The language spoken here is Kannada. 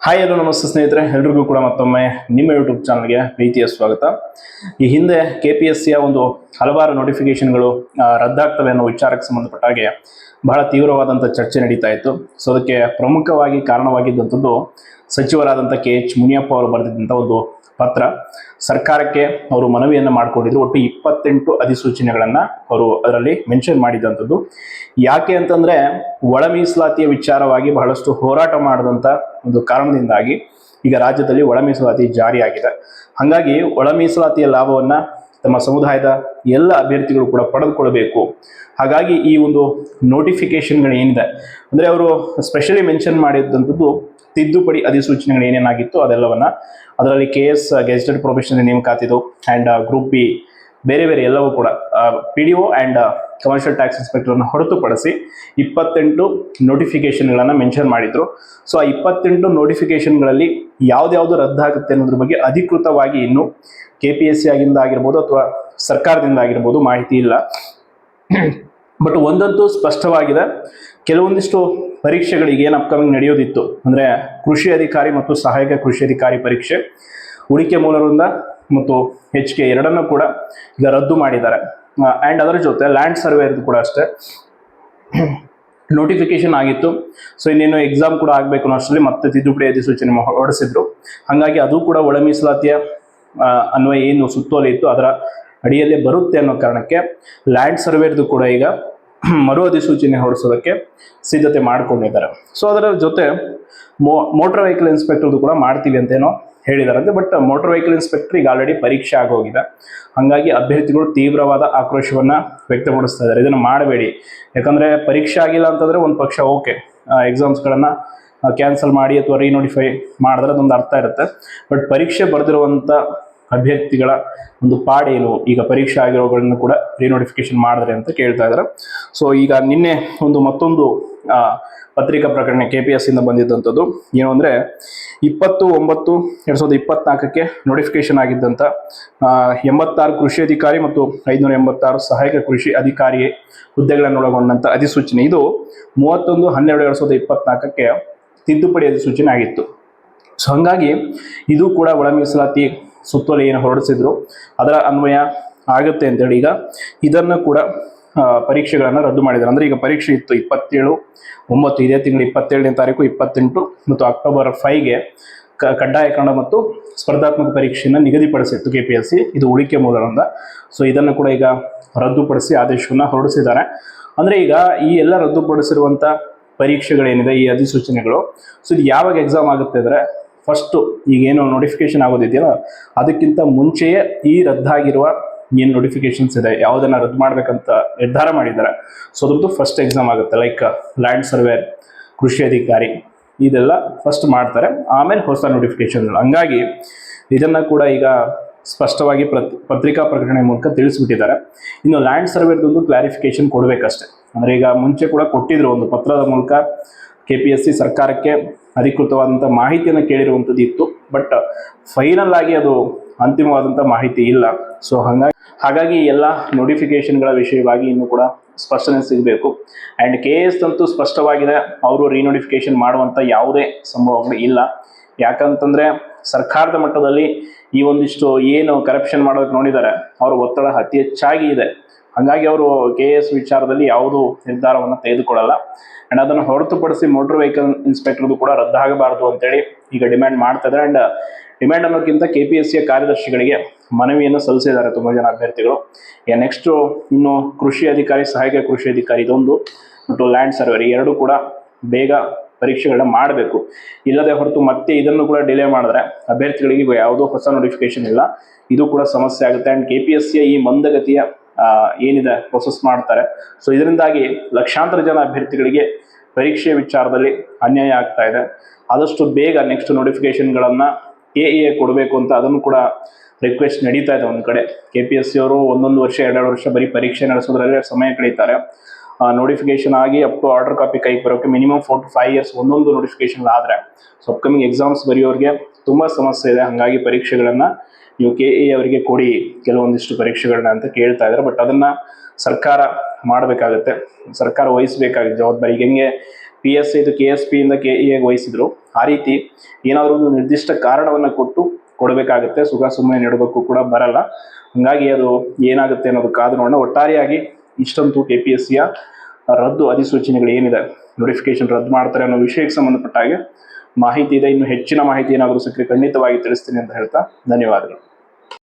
ಹಾಯ್ ಹಲೋ ನಮಸ್ತೆ ಸ್ನೇಹಿತರೆ, ಎಲ್ರಿಗೂ ಕೂಡ ಮತ್ತೊಮ್ಮೆ ನಿಮ್ಮ ಯೂಟ್ಯೂಬ್ ಚಾನಲ್ಗೆ ಪ್ರೀತಿಯ ಸ್ವಾಗತ. ಈ ಹಿಂದೆ KPSCಯ ಒಂದು ಹಲವಾರು ನೋಟಿಫಿಕೇಶನ್ಗಳು ರದ್ದಾಗ್ತವೆ ಅನ್ನೋ ವಿಚಾರಕ್ಕೆ ಸಂಬಂಧಪಟ್ಟ ಹಾಗೆ ಬಹಳ ತೀವ್ರವಾದಂಥ ಚರ್ಚೆ ನಡೀತಾ ಇತ್ತು. ಸೊ ಅದಕ್ಕೆ ಪ್ರಮುಖವಾಗಿ ಕಾರಣವಾಗಿದ್ದಂಥದ್ದು ಸಚಿವರಾದಂಥ KH ಮುನಿಯಪ್ಪ ಅವರು ಬರೆದಿದ್ದಂಥ ಒಂದು ಪತ್ರ. ಸರ್ಕಾರಕ್ಕೆ ಅವರು ಮನವಿಯನ್ನು ಮಾಡಿಕೊಂಡಿದ್ರು. ಒಟ್ಟು 28 ಅಧಿಸೂಚನೆಗಳನ್ನು ಅವರು ಅದರಲ್ಲಿ ಮೆನ್ಷನ್ ಮಾಡಿದಂಥದ್ದು. ಯಾಕೆ ಅಂತಂದ್ರೆ ಒಳ ಮೀಸಲಾತಿಯ ವಿಚಾರವಾಗಿ ಬಹಳಷ್ಟು ಹೋರಾಟ ಮಾಡಿದಂಥ ಒಂದು ಕಾರಣದಿಂದಾಗಿ ಈಗ ರಾಜ್ಯದಲ್ಲಿ ಒಳ ಮೀಸಲಾತಿ ಜಾರಿಯಾಗಿದೆ. ಹಾಗಾಗಿ ಒಳ ಮೀಸಲಾತಿಯ ಲಾಭವನ್ನ ತಮ್ಮ ಸಮುದಾಯದ ಎಲ್ಲ ಅಭ್ಯರ್ಥಿಗಳು ಕೂಡ ಪಡೆದುಕೊಳ್ಳಬೇಕು. ಹಾಗಾಗಿ ಈ ಒಂದು ನೋಟಿಫಿಕೇಶನ್ಗಳು ಏನಿದೆ ಅಂದ್ರೆ ಅವರು ಸ್ಪೆಷಲಿ ಮೆನ್ಷನ್ ಮಾಡಿದಂಥದ್ದು ತಿದ್ದುಪಡಿ ಅಧಿಸೂಚನೆಗಳು ಏನೇನಾಗಿತ್ತು ಅದೆಲ್ಲವನ್ನ, ಅದರಲ್ಲಿ KS ಗೆಜೆಟೆಡ್ ಪ್ರೊಬೆಷನರಿ ನೇಮಕಾತಿದು ಆ್ಯಂಡ್ ಗ್ರೂಪ್ ಬಿ ಬೇರೆ ಬೇರೆ ಎಲ್ಲವೂ ಕೂಡ PDO ಆ್ಯಂಡ್ ಕಮರ್ಷಿಯಲ್ ಟ್ಯಾಕ್ಸ್ ಇನ್ಸ್ಪೆಕ್ಟರ್ನ ಹೊರತುಪಡಿಸಿ 28 ನೋಟಿಫಿಕೇಶನ್ಗಳನ್ನು ಮೆನ್ಷನ್ ಮಾಡಿದ್ರು. ಸೊ ಆ 28 ನೋಟಿಫಿಕೇಶನ್ಗಳಲ್ಲಿ ಯಾವ್ದ್ಯಾವ್ದು ರದ್ದಾಗುತ್ತೆ ಅನ್ನೋದ್ರ ಬಗ್ಗೆ ಅಧಿಕೃತವಾಗಿ ಇನ್ನು KPSC ಆಗಿಂದ ಆಗಿರ್ಬೋದು ಅಥವಾ ಸರ್ಕಾರದಿಂದ ಆಗಿರ್ಬೋದು ಮಾಹಿತಿ ಇಲ್ಲ. ಬಟ್ ಒಂದಂತೂ ಸ್ಪಷ್ಟವಾಗಿದೆ, ಕೆಲವೊಂದಿಷ್ಟು ಪರೀಕ್ಷೆಗಳಿಗೆ ಏನು ಅಪ್ಕಮಿಂಗ್ ನಡೆಯೋದಿತ್ತು ಅಂದರೆ ಕೃಷಿ ಅಧಿಕಾರಿ ಮತ್ತು ಸಹಾಯಕ ಕೃಷಿ ಅಧಿಕಾರಿ ಪರೀಕ್ಷೆ, ಉಳಿಕೆ ಮೂಲ ವೃಂದ ಮತ್ತು HK ಎರಡನ್ನೂ ಕೂಡ ಈಗ ರದ್ದು ಮಾಡಿದ್ದಾರೆ. ಆ್ಯಂಡ್ ಅದರ ಜೊತೆ ಲ್ಯಾಂಡ್ ಸರ್ವೇರ್ದು ಕೂಡ ಅಷ್ಟೇ ನೋಟಿಫಿಕೇಶನ್ ಆಗಿತ್ತು. ಸೊ ಇನ್ನೇನು ಎಕ್ಸಾಮ್ ಕೂಡ ಆಗಬೇಕು ಅನ್ನೋ ಅಷ್ಟರಲ್ಲಿ ಮತ್ತೆ ತಿದ್ದುಪಡಿ ಅಧಿಸೂಚನೆ ಹೊರಡಿಸಿದ್ರು. ಹಾಗಾಗಿ ಅದು ಕೂಡ ಒಳ ಮೀಸಲಾತಿಯ ಅನ್ವಯ ಏನು ಸುತ್ತೋಲೆ ಇತ್ತು ಅದರ ಅಡಿಯಲ್ಲೇ ಬರುತ್ತೆ ಅನ್ನೋ ಕಾರಣಕ್ಕೆ ಲ್ಯಾಂಡ್ ಸರ್ವೇರ್ದು ಕೂಡ ಈಗ ಮರು ಅಧಿಸೂಚನೆ ಹೊರಡಿಸೋದಕ್ಕೆ ಸಿದ್ಧತೆ ಮಾಡ್ಕೊಂಡಿದ್ದಾರೆ. ಸೊ ಅದರ ಜೊತೆ ಮೋಟರ್ ವೆಹಿಕಲ್ ಇನ್ಸ್ಪೆಕ್ಟರ್ದು ಕೂಡ ಮಾಡ್ತೀವಿ ಅಂತೇನೋ ಹೇಳಿದಾರಂತೆ. ಬಟ್ ಮೋಟರ್ ವೆಹಿಕಲ್ ಇನ್ಸ್ಪೆಕ್ಟರ್ ಈಗ ಆಲ್ರೆಡಿ ಪರೀಕ್ಷೆ ಆಗೋಗಿದೆ. ಹಾಗಾಗಿ ಅಭ್ಯರ್ಥಿಗಳು ತೀವ್ರವಾದ ಆಕ್ರೋಶವನ್ನ ವ್ಯಕ್ತಪಡಿಸ್ತಾ ಇದ್ದಾರೆ, ಇದನ್ನು ಮಾಡಬೇಡಿ. ಯಾಕಂದ್ರೆ ಪರೀಕ್ಷೆ ಆಗಿಲ್ಲ ಅಂತಂದ್ರೆ ಒಂದು ಪಕ್ಷ ಓಕೆ, ಎಕ್ಸಾಮ್ಸ್ಗಳನ್ನ ಕ್ಯಾನ್ಸಲ್ ಮಾಡಿ ಅಥವಾ ರೀನೋಟಿಫೈ ಮಾಡಿದ್ರೆ ಅದೊಂದು ಅರ್ಥ ಇರುತ್ತೆ. ಬಟ್ ಪರೀಕ್ಷೆ ಬರೆದಿರುವಂಥ ಅಭ್ಯರ್ಥಿಗಳ ಒಂದು ಪಾಡೇನು, ಈಗ ಪರೀಕ್ಷೆ ಆಗಿರೋಗಳನ್ನ ಕೂಡ ರೀನೋಟಿಫಿಕೇಶನ್ ಮಾಡಿದ್ರೆ ಅಂತ ಕೇಳ್ತಾ ಇದ್ದಾರೆ. ಸೊ ಈಗ ನಿನ್ನೆ ಮತ್ತೊಂದು ಪತ್ರಿಕಾ ಪ್ರಕರಣ KPSC ಇಂದ ಬಂದಿದ್ದಂಥದ್ದು ಏನು ಅಂದರೆ 20/9/2024 ನೋಟಿಫಿಕೇಶನ್ ಆಗಿದ್ದಂಥ 86 ಕೃಷಿ ಅಧಿಕಾರಿ ಮತ್ತು 586 ಸಹಾಯಕ ಕೃಷಿ ಅಧಿಕಾರಿ ಹುದ್ದೆಗಳನ್ನು ಒಳಗೊಂಡಂಥ ಅಧಿಸೂಚನೆ, ಇದು 31/12/2024 ತಿದ್ದುಪಡಿ ಅಧಿಸೂಚನೆ ಆಗಿತ್ತು. ಸೊ ಹಾಗಾಗಿ ಇದು ಕೂಡ ಒಳ ಮೀಸಲಾತಿ ಸುತ್ತೋಲೆ ಏನು ಹೊರಡಿಸಿದ್ರು ಅದರ ಅನ್ವಯ ಆಗುತ್ತೆ ಅಂತೇಳಿ ಈಗ ಇದನ್ನು ಕೂಡ ಪರೀಕ್ಷೆಗಳನ್ನು ರದ್ದು ಮಾಡಿದ್ದಾರೆ. ಅಂದರೆ ಈಗ ಪರೀಕ್ಷೆ ಇತ್ತು 27/9 ಇದೇ ತಿಂಗಳು 27ನೇ ತಾರೀಕು, 28 ಮತ್ತು October 5ಗೆ ಕಡ್ಡಾಯ ಕನ್ನಡ ಮತ್ತು ಸ್ಪರ್ಧಾತ್ಮಕ ಪರೀಕ್ಷೆಯನ್ನು ನಿಗದಿಪಡಿಸಿತ್ತು KPSC, ಇದು ಉಳಿಕೆ ಮೂಲದಿಂದ. ಸೊ ಇದನ್ನು ಕೂಡ ಈಗ ರದ್ದುಪಡಿಸಿ ಆದೇಶವನ್ನು ಹೊರಡಿಸಿದ್ದಾರೆ. ಅಂದರೆ ಈಗ ಈ ಎಲ್ಲ ರದ್ದುಪಡಿಸಿರುವಂಥ ಪರೀಕ್ಷೆಗಳೇನಿದೆ ಈ ಅಧಿಸೂಚನೆಗಳು, ಸೊ ಇದು ಯಾವಾಗ ಎಕ್ಸಾಮ್ ಆಗುತ್ತೆ ಅಂದರೆ ಫಸ್ಟು ಈಗೇನು ನೋಟಿಫಿಕೇಶನ್ ಆಗೋದಿದೆಯಲ್ಲ ಅದಕ್ಕಿಂತ ಮುಂಚೆಯೇ ಈ ರದ್ದಾಗಿರುವ ಏನು ನೋಟಿಫಿಕೇಶನ್ಸ್ ಇದೆ ಯಾವುದನ್ನು ರದ್ದು ಮಾಡಬೇಕಂತ ನಿರ್ಧಾರ ಮಾಡಿದ್ದಾರೆ. ಸೊ ಅದ್ರದ್ದು ಫಸ್ಟ್ ಎಕ್ಸಾಮ್ ಆಗುತ್ತೆ. ಲೈಕ್ ಲ್ಯಾಂಡ್ ಸರ್ವೇರ್, ಕೃಷಿ ಅಧಿಕಾರಿ, ಇದೆಲ್ಲ ಫಸ್ಟ್ ಮಾಡ್ತಾರೆ, ಆಮೇಲೆ ಹೊಸ ನೋಟಿಫಿಕೇಶನ್. ಹಂಗಾಗಿ ಇದನ್ನು ಕೂಡ ಈಗ ಸ್ಪಷ್ಟವಾಗಿ ಪತ್ರಿಕಾ ಪ್ರಕಟಣೆ ಮೂಲಕ ತಿಳಿಸ್ಬಿಟ್ಟಿದ್ದಾರೆ. ಇನ್ನು ಲ್ಯಾಂಡ್ ಸರ್ವೇರ್ದೊಂದು ಕ್ಲಾರಿಫಿಕೇಶನ್ ಕೊಡಬೇಕಷ್ಟೆ. ಅಂದರೆ ಈಗ ಮುಂಚೆ ಕೂಡ ಕೊಟ್ಟಿದ್ರು, ಒಂದು ಪತ್ರದ ಮೂಲಕ KPSC ಸರ್ಕಾರಕ್ಕೆ ಅಧಿಕೃತವಾದಂಥ ಮಾಹಿತಿಯನ್ನು ಕೇಳಿರುವಂಥದ್ದು ಇತ್ತು. ಬಟ್ ಫೈನಲ್ ಆಗಿ ಅದು ಅಂತಿಮವಾದಂಥ ಮಾಹಿತಿ ಇಲ್ಲ. ಸೊ ಹಾಗಾಗಿ ಎಲ್ಲ ನೋಟಿಫಿಕೇಶನ್ಗಳ ವಿಷಯವಾಗಿ ಇನ್ನೂ ಕೂಡ ಸ್ಪಷ್ಟನೆ ಸಿಗಬೇಕು. ಆ್ಯಂಡ್ KS ಅಂತೂ ಸ್ಪಷ್ಟವಾಗಿದೆ, ಅವರು ರೀನೋಟಿಫಿಕೇಶನ್ ಮಾಡುವಂಥ ಯಾವುದೇ ಸಂಭವಗಳು ಇಲ್ಲ. ಯಾಕಂತಂದರೆ ಸರ್ಕಾರದ ಮಟ್ಟದಲ್ಲಿ ಈ ಒಂದಿಷ್ಟು ಏನು ಕರಪ್ಷನ್ ಮಾಡೋದಕ್ಕೆ ನೋಡಿದ್ದಾರೆ, ಅವರ ಒತ್ತಡ ಅತಿ ಹೆಚ್ಚಾಗಿ ಇದೆ. ಹಾಗಾಗಿ ಅವರು KS ವಿಚಾರದಲ್ಲಿ ಯಾವುದೂ ನಿರ್ಧಾರವನ್ನು ತೆಗೆದುಕೊಳ್ಳಲ್ಲ. ಆ್ಯಂಡ್ ಅದನ್ನು ಹೊರತುಪಡಿಸಿ ಮೋಟರ್ ವೆಹಿಕಲ್ ಇನ್ಸ್ಪೆಕ್ಟರ್ದು ಕೂಡ ರದ್ದಾಗಬಾರದು ಅಂತೇಳಿ ಈಗ ಡಿಮ್ಯಾಂಡ್ ಮಾಡ್ತಾ ಇದ್ದಾರೆ. ಆ್ಯಂಡ್ ಡಿಮ್ಯಾಂಡ್ ಅನ್ನೋಕ್ಕಿಂತ KPSCಯ ಕಾರ್ಯದರ್ಶಿಗಳಿಗೆ ಮನವಿಯನ್ನು ಸಲ್ಲಿಸಿದ್ದಾರೆ ತುಂಬ ಜನ ಅಭ್ಯರ್ಥಿಗಳು. ನೆಕ್ಸ್ಟು ಇನ್ನು ಕೃಷಿ ಅಧಿಕಾರಿ, ಸಹಾಯಕ ಕೃಷಿ ಅಧಿಕಾರಿ ಇದೊಂದು ಮತ್ತು ಲ್ಯಾಂಡ್ ಸರ್ವೇರ್ ಎರಡು ಕೂಡ ಬೇಗ ಪರೀಕ್ಷೆಗಳನ್ನ ಮಾಡಬೇಕು. ಇಲ್ಲದೆ ಹೊರತು ಮತ್ತೆ ಇದನ್ನು ಕೂಡ ಡಿಲೇ ಮಾಡಿದ್ರೆ ಅಭ್ಯರ್ಥಿಗಳಿಗೆ ಯಾವುದೋ ಹೊಸ ನೋಟಿಫಿಕೇಶನ್ ಇಲ್ಲ, ಇದು ಕೂಡ ಸಮಸ್ಯೆ ಆಗುತ್ತೆ. ಆ್ಯಂಡ್ KPSCಯ ಈ ಮಂದಗತಿಯ ಏನಿದೆ ಪ್ರೊಸೆಸ್ ಮಾಡ್ತಾರೆ. ಸೊ ಇದರಿಂದಾಗಿ ಲಕ್ಷಾಂತರ ಜನ ಅಭ್ಯರ್ಥಿಗಳಿಗೆ ಪರೀಕ್ಷೆ ವಿಚಾರದಲ್ಲಿ ಅನ್ಯಾಯ ಆಗ್ತಾ ಇದೆ. ಆದಷ್ಟು ಬೇಗ ನೆಕ್ಸ್ಟ್ ನೋಟಿಫಿಕೇಶನ್ಗಳನ್ನು KEA ಕೊಡಬೇಕು ಅಂತ ಅದನ್ನು ಕೂಡ ರಿಕ್ವೆಸ್ಟ್ ನಡೀತಾ ಇದೆ. ಒಂದು ಕಡೆ KPSC ಅವರು 1 ವರ್ಷ 2 ವರ್ಷ ಬರೀ ಪರೀಕ್ಷೆ ನಡೆಸೋದ್ರಲ್ಲೇ ಸಮಯ ಕಳೀತಾರೆ. ನೋಟಿಫಿಕೇಶನ್ ಆಗಿ ಅಪ್ ಟು ಆರ್ಡರ್ ಕಾಪಿ ಕೈಗೆ ಬರೋಕ್ಕೆ ಮಿನಿಮಮ್ 4 to 5 years ಒಂದೊಂದು ನೋಟಿಫಿಕೇಶನ್ ಆದರೆ ಸೊ ಅಪ್ಕಮಿಂಗ್ ಎಕ್ಸಾಮ್ಸ್ ಬರೆಯೋರಿಗೆ ತುಂಬ ಸಮಸ್ಯೆ ಇದೆ. ಹಾಗಾಗಿ ಪರೀಕ್ಷೆಗಳನ್ನು ನೀವು KEA ಅವರಿಗೆ ಕೊಡಿ ಕೆಲವೊಂದಿಷ್ಟು ಪರೀಕ್ಷೆಗಳನ್ನ ಅಂತ ಕೇಳ್ತಾ ಇದ್ದಾರೆ. ಬಟ್ ಅದನ್ನು ಸರ್ಕಾರ ಮಾಡಬೇಕಾಗತ್ತೆ, ಸರ್ಕಾರ ವಹಿಸಬೇಕಾಗುತ್ತೆ ಜವಾಬ್ದಾರಿ. ಹೆಂಗೆ PSI ಇದು KSP ಇಂದ KE ವಹಿಸಿದ್ರು. ಆ ರೀತಿ ಏನಾದರೂ ಒಂದು ನಿರ್ದಿಷ್ಟ ಕಾರಣವನ್ನು ಕೊಡಬೇಕಾಗುತ್ತೆ. ಸುಮ್ಮನೆ ನೀಡೋದಕ್ಕೂ ಕೂಡ ಬರಲ್ಲ. ಹಂಗಾಗಿ ಅದು ಏನಾಗುತ್ತೆ ಅನ್ನೋದು ಕಾದು ನೋಡೋಣ. ಒಟ್ಟಾರೆಯಾಗಿ ಇಷ್ಟಂತೂ KPSCಯ ರದ್ದು ಅಧಿಸೂಚನೆಗಳು ಏನಿದೆ, ನೋಟಿಫಿಕೇಶನ್ ರದ್ದು ಮಾಡ್ತಾರೆ ಅನ್ನೋ ವಿಷಯಕ್ಕೆ ಸಂಬಂಧಪಟ್ಟ ಹಾಗೆ ಮಾಹಿತಿ ಇದೆ. ಇನ್ನು ಹೆಚ್ಚಿನ ಮಾಹಿತಿ ಏನಾದರೂ ಸಿಕ್ಕರೆ ಖಂಡಿತವಾಗಿ ತಿಳಿಸ್ತೀನಿ ಅಂತ ಹೇಳ್ತಾ ಧನ್ಯವಾದಗಳು.